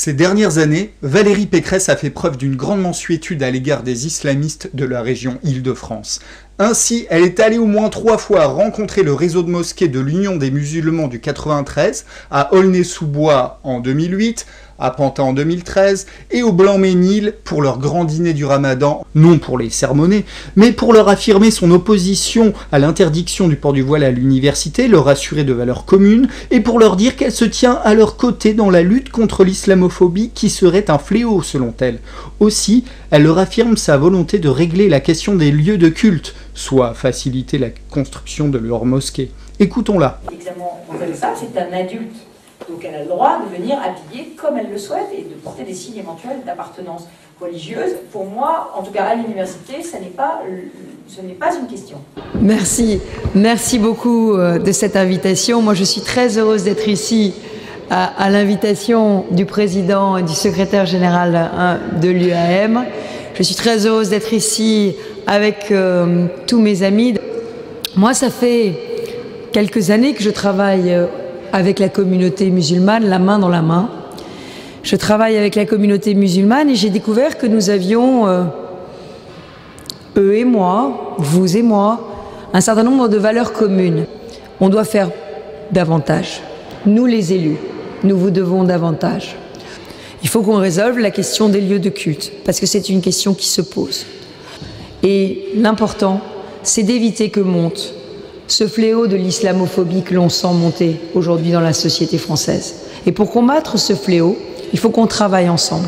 Ces dernières années, Valérie Pécresse a fait preuve d'une grande mansuétude à l'égard des islamistes de la région Île-de-France. Ainsi, elle est allée au moins 3 fois rencontrer le réseau de mosquées de l'Union des musulmans du 93, à Aulnay-sous-Bois en 2008, à Pantin en 2013, et au Blanc-Ménil pour leur grand dîner du Ramadan, non pour les sermonner, mais pour leur affirmer son opposition à l'interdiction du port du voile à l'université, leur assurer de valeurs communes, et pour leur dire qu'elle se tient à leur côté dans la lutte contre l'islamophobie qui serait un fléau selon elle. Aussi, elle leur affirme sa volonté de régler la question des lieux de culte, soit faciliter la construction de leur mosquée. Écoutons-la. L'examen comme ça, c'est un adulte. Donc elle a le droit de venir habillée comme elle le souhaite et de porter des signes éventuels d'appartenance religieuse. Pour moi, en tout cas à l'université, ce n'est pas une question. Merci beaucoup de cette invitation. Moi, je suis très heureuse d'être ici à l'invitation du président et du secrétaire général de l'UAM. Je suis très heureuse d'être ici avec tous mes amis. Moi, ça fait quelques années que je travaille avec la communauté musulmane, la main dans la main. Je travaille avec la communauté musulmane et j'ai découvert que nous avions, eux et moi, vous et moi, un certain nombre de valeurs communes. On doit faire davantage. Nous, les élus, nous vous devons davantage. Il faut qu'on résolve la question des lieux de culte, parce que c'est une question qui se pose. Et l'important, c'est d'éviter que monte ce fléau de l'islamophobie que l'on sent monter aujourd'hui dans la société française. Et pour combattre ce fléau, il faut qu'on travaille ensemble.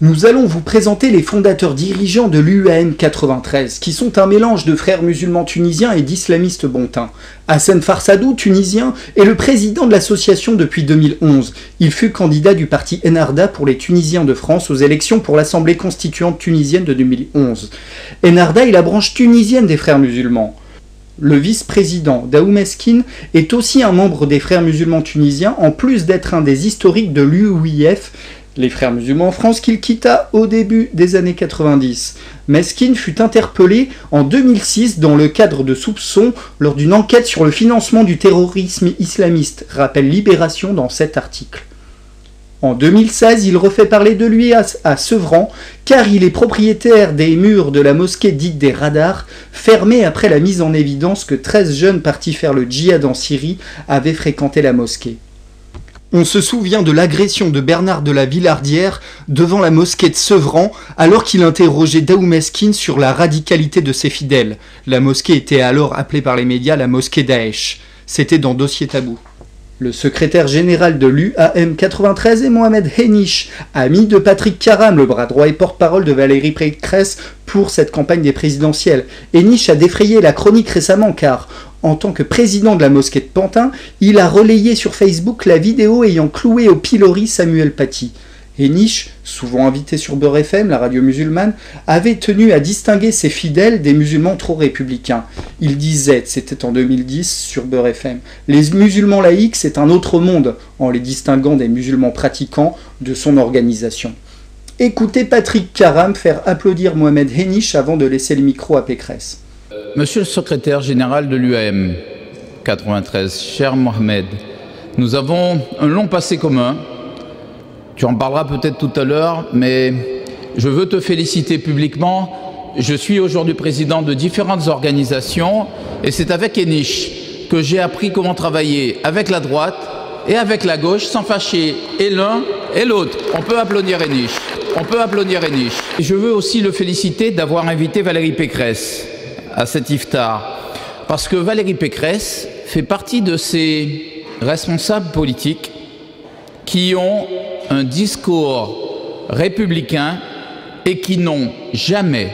Nous allons vous présenter les fondateurs dirigeants de l'UAM 93, qui sont un mélange de frères musulmans tunisiens et d'islamistes bontins. Hassan Farsadou, tunisien, est le président de l'association depuis 2011. Il fut candidat du parti Ennahda pour les Tunisiens de France aux élections pour l'Assemblée constituante tunisienne de 2011. Ennahda est la branche tunisienne des frères musulmans. Le vice-président Daou Meskin est aussi un membre des frères musulmans tunisiens, en plus d'être un des historiques de l'UOIF, les frères musulmans en France, qu'il quitta au début des années 90. Meskin fut interpellé en 2006 dans le cadre de soupçons lors d'une enquête sur le financement du terrorisme islamiste, rappelle Libération dans cet article. En 2016, il refait parler de lui à Sevran, car il est propriétaire des murs de la mosquée dite des radars, fermée après la mise en évidence que 13 jeunes partis faire le djihad en Syrie avaient fréquenté la mosquée. On se souvient de l'agression de Bernard de la Villardière devant la mosquée de Sevran, alors qu'il interrogeait Daou Meskin sur la radicalité de ses fidèles. La mosquée était alors appelée par les médias la mosquée Daesh. C'était dans Dossier Tabou. Le secrétaire général de l'UAM 93 est Mohamed Henich, ami de Patrick Karam, le bras droit et porte-parole de Valérie Pécresse pour cette campagne des présidentielles. Henich a défrayé la chronique récemment car, en tant que président de la mosquée de Pantin, il a relayé sur Facebook la vidéo ayant cloué au pilori Samuel Paty. Henich, souvent invité sur Beurre FM, la radio musulmane, avait tenu à distinguer ses fidèles des musulmans trop républicains. Il disait, c'était en 2010 sur Beurre FM, « Les musulmans laïcs, c'est un autre monde », en les distinguant des musulmans pratiquants de son organisation. Écoutez Patrick Karam faire applaudir Mohamed Henich avant de laisser le micro à Pécresse. Monsieur le secrétaire général de l'UAM 93, cher Mohamed, nous avons un long passé commun. Tu en parleras peut-être tout à l'heure, mais je veux te féliciter publiquement. Je suis aujourd'hui président de différentes organisations et c'est avec Henich que j'ai appris comment travailler avec la droite et avec la gauche sans fâcher et l'un et l'autre. On peut applaudir Henich. On peut applaudir Henich. Et je veux aussi le féliciter d'avoir invité Valérie Pécresse à cet iftar, parce que Valérie Pécresse fait partie de ces responsables politiques qui ont un discours républicain et qui n'ont jamais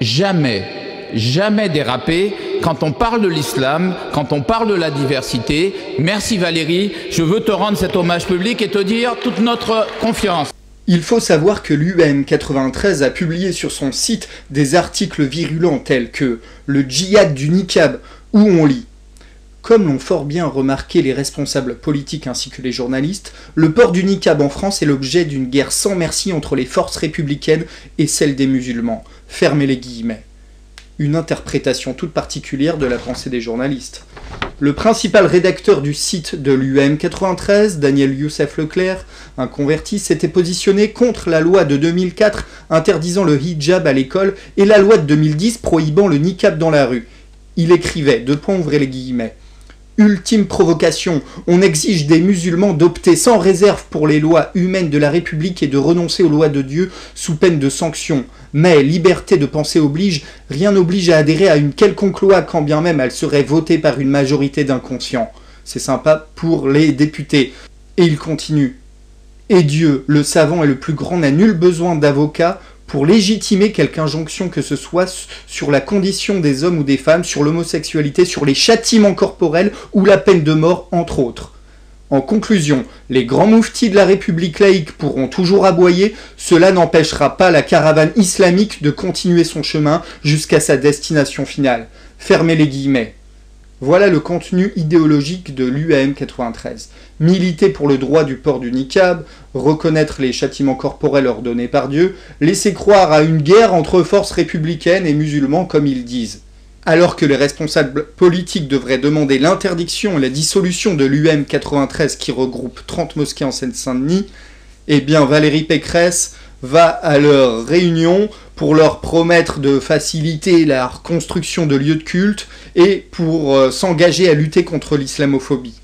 dérapé quand on parle de l'islam, quand on parle de la diversité. Merci Valérie, je veux te rendre cet hommage public et te dire toute notre confiance. Il faut savoir que l'UAM 93 a publié sur son site des articles virulents tels que « Le djihad du niqab » où on lit « Comme l'ont fort bien remarqué les responsables politiques ainsi que les journalistes, le port du niqab en France est l'objet d'une guerre sans merci entre les forces républicaines et celles des musulmans. » Fermez les guillemets. Une interprétation toute particulière de la pensée des journalistes. Le principal rédacteur du site de l'UAM 93, Daniel Youssef Leclerc, un converti, s'était positionné contre la loi de 2004 interdisant le hijab à l'école et la loi de 2010 prohibant le niqab dans la rue. Il écrivait, ouvrez les guillemets, « Ultime provocation, on exige des musulmans d'opter sans réserve pour les lois humaines de la République et de renoncer aux lois de Dieu sous peine de sanctions. Mais liberté de penser oblige, rien n'oblige à adhérer à une quelconque loi quand bien même elle serait votée par une majorité d'inconscients. » C'est sympa pour les députés. Et il continue. « Et Dieu, le savant et le plus grand, n'a nul besoin d'avocat pour légitimer quelque injonction que ce soit sur la condition des hommes ou des femmes, sur l'homosexualité, sur les châtiments corporels ou la peine de mort, entre autres. En conclusion, les grands mouftis de la République laïque pourront toujours aboyer, cela n'empêchera pas la caravane islamique de continuer son chemin jusqu'à sa destination finale. » Fermez les guillemets. Voilà le contenu idéologique de l'UAM 93. Militer pour le droit du port du niqab, reconnaître les châtiments corporels ordonnés par Dieu, laisser croire à une guerre entre forces républicaines et musulmans comme ils disent. Alors que les responsables politiques devraient demander l'interdiction et la dissolution de l'UAM 93 qui regroupe 30 mosquées en Seine-Saint-Denis, eh bien Valérie Pécresse va à leur réunion pour leur promettre de faciliter la reconstruction de lieux de culte et pour s'engager à lutter contre l'islamophobie.